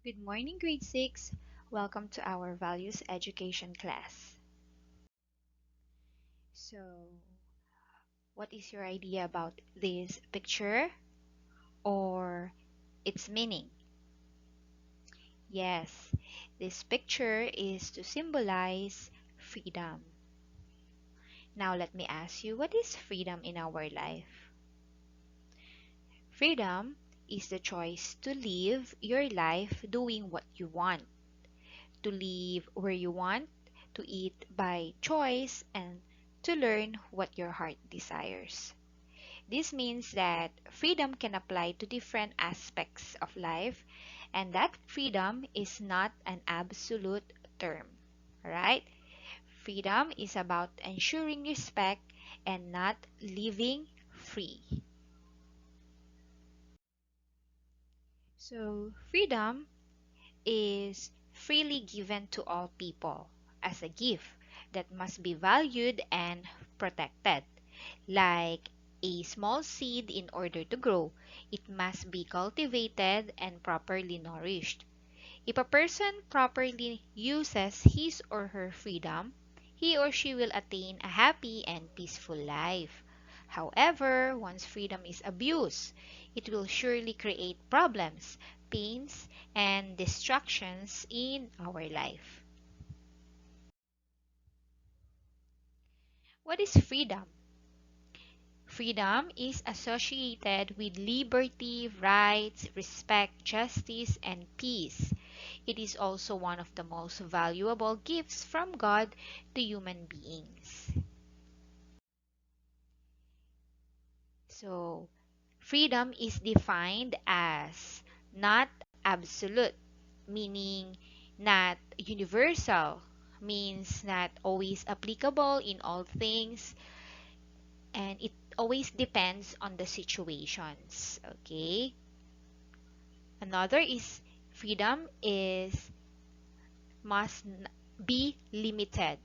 Good morning, grade 6. Welcome to our values education class. So, what is your idea about this picture or its meaning? Yes, this picture is to symbolize freedom. Now, let me ask you, what is freedom in our life? Freedom is the choice to live your life doing what you want, to live where you want, to eat by choice, and to learn what your heart desires. This means that freedom can apply to different aspects of life, and that freedom is not an absolute term. Alright? Freedom is about ensuring respect and not living free. So, freedom is freely given to all people as a gift that must be valued and protected. Like a small seed, in order to grow, it must be cultivated and properly nourished. If a person properly uses his or her freedom, he or she will attain a happy and peaceful life. However, once freedom is abused, it will surely create problems, pains, and distractions in our life. What is freedom? Freedom is associated with liberty, rights, respect, justice, and peace. It is also one of the most valuable gifts from God to human beings. So, freedom is defined as not absolute, meaning not universal, means not always applicable in all things, and it always depends on the situations. Okay? Another is freedom is must be limited.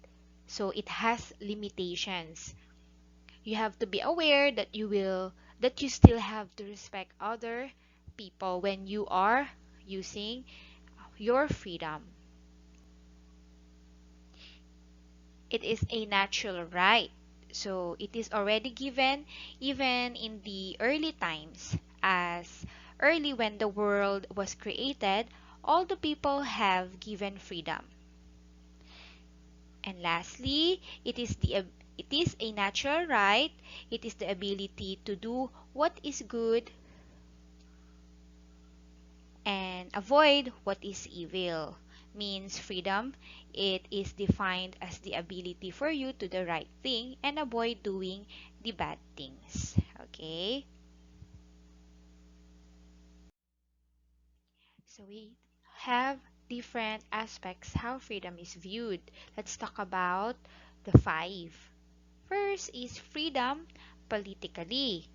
So it has limitations. You have to be aware that you still have to respect other people when you are using your freedom. It is a natural right. So it is already given even in the early times, as early when the world was created, all the people have given freedom. And lastly, it is a natural right. It is the ability to do what is good and avoid what is evil. Means freedom, it is defined as the ability for you to do the right thing and avoid doing the bad things. Okay? So we have different aspects how freedom is viewed. Let's talk about the five. First is freedom politically.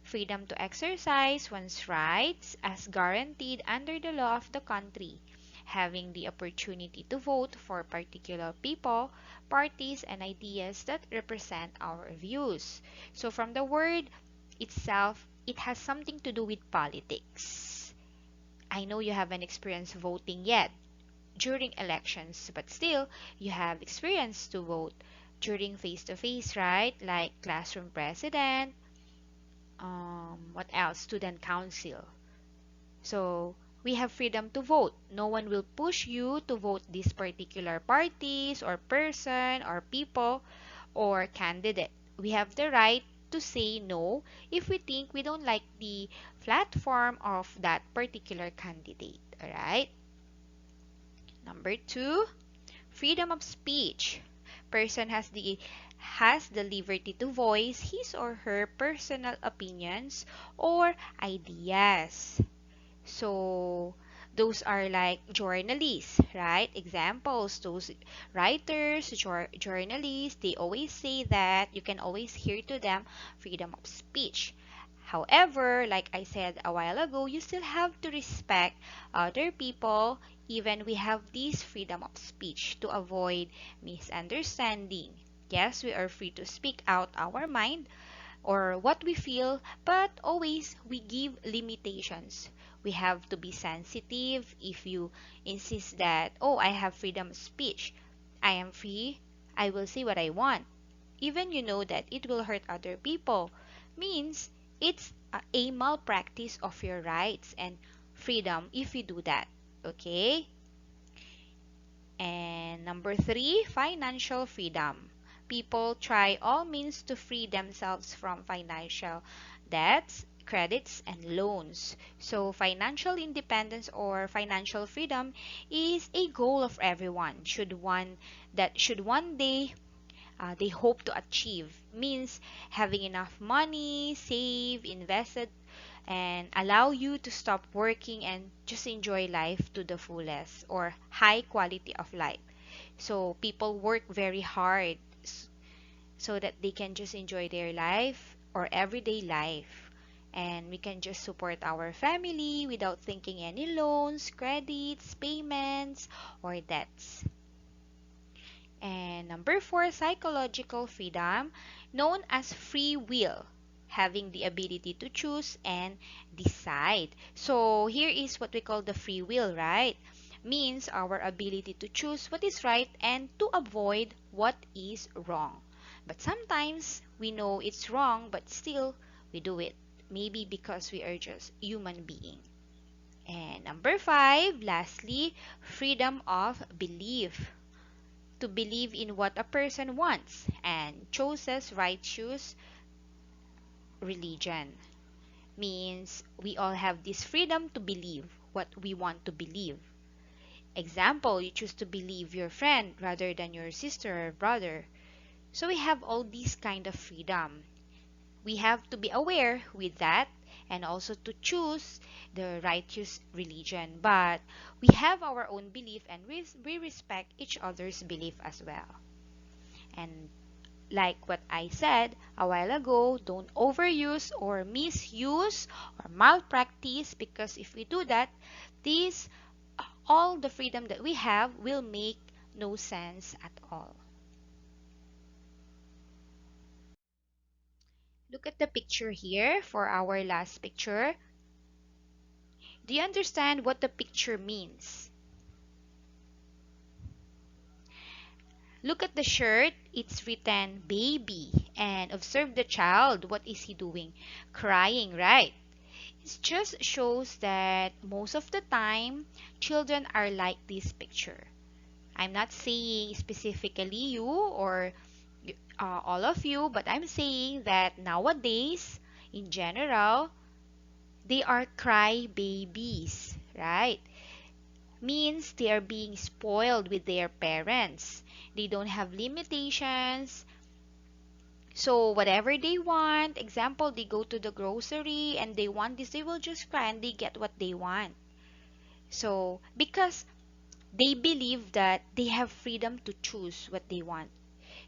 Freedom to exercise one's rights as guaranteed under the law of the country. Having the opportunity to vote for particular people, parties, and ideas that represent our views. So from the word itself, it has something to do with politics. I know you haven't experienced voting yet during elections, but still, you have experience to vote during face-to-face, right? Like classroom president, what else? Student council. So, we have freedom to vote. No one will push you to vote these particular parties or person or people or candidate. We have the right to say no if we think we don't like the platform of that particular candidate. Alright? Number two, freedom of speech. Person has the liberty to voice his or her personal opinions or ideas. So, those are like journalists, right? Examples, those writers, journalists, they always say that you can always hear to them freedom of speech. However, like I said a while ago, you still have to respect other people, even we have this freedom of speech to avoid misunderstanding. Yes, we are free to speak out our mind or what we feel, but always we give limitations. We have to be sensitive if you insist that, oh, I have freedom of speech. I am free. I will say what I want. Even you know that it will hurt other people. Means it's a malpractice of your rights and freedom if you do that. Okay? And number three, financial freedom. People try all means to free themselves from financial debts, credits, and loans. So, financial independence or financial freedom is a goal of everyone. Should one day they hope to achieve. Means having enough money, save, invested, and allow you to stop working and just enjoy life to the fullest or high quality of life. So people work very hard so that they can just enjoy their life or everyday life. And we can just support our family without thinking any loans, credits, payments, or debts. And number four, psychological freedom, known as free will, having the ability to choose and decide. So here is what we call the free will, right? Means our ability to choose what is right and to avoid what is wrong. But sometimes we know it's wrong, but still we do it. Maybe because we are just human being. And number five, lastly, freedom of belief, to believe in what a person wants and chooses righteous religion. Means we all have this freedom to believe what we want to believe. Example, you choose to believe your friend rather than your sister or brother. So we have all these kind of freedom. We have to be aware with that and also to choose the righteous religion. But we have our own belief and we respect each other's belief as well. And like what I said a while ago, don't overuse or misuse or malpractice, because if we do that, this all the freedom that we have will make no sense at all. Look at the picture here for our last picture. Do you understand what the picture means? Look at the shirt, it's written baby, and observe the child. What is he doing? Crying, right? It just shows that most of the time, children are like this picture. I'm not saying specifically you or all of you, but I'm saying that nowadays, in general, they are cry babies, right? Means they are being spoiled with their parents. They don't have limitations. So whatever they want, example, they go to the grocery and they want this, they will just cry and they get what they want. So because they believe that they have freedom to choose what they want.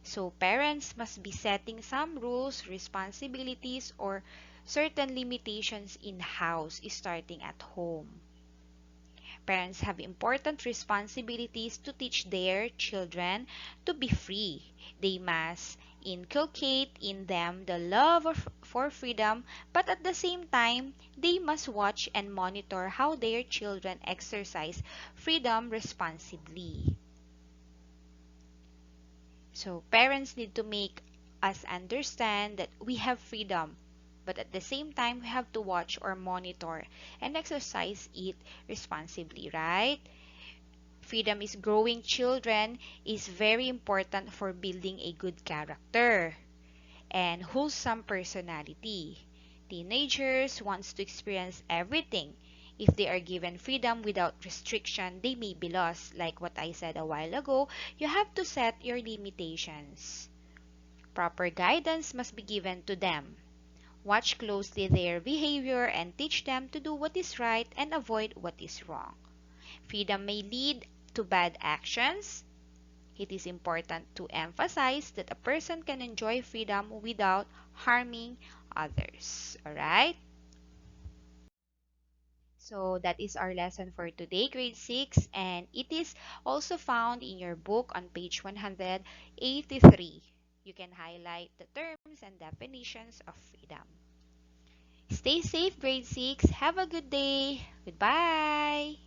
So parents must be setting some rules, responsibilities, or certain limitations in house starting at home. Parents have important responsibilities to teach their children to be free. They must inculcate in them the love for freedom, but at the same time, they must watch and monitor how their children exercise freedom responsibly. So, parents need to make us understand that we have freedom, but at the same time, we have to watch or monitor and exercise it responsibly, right? Freedom is growing children is very important for building a good character and wholesome personality. Teenagers wants to experience everything. If they are given freedom without restriction, they may be lost. Like what I said a while ago, you have to set your limitations. Proper guidance must be given to them. Watch closely their behavior and teach them to do what is right and avoid what is wrong. Freedom may lead to bad actions. It is important to emphasize that a person can enjoy freedom without harming others. Alright? So that is our lesson for today, grade 6, and it is also found in your book on page 183. You can highlight the terms and definitions of freedom. Stay safe, grade 6. Have a good day. Goodbye.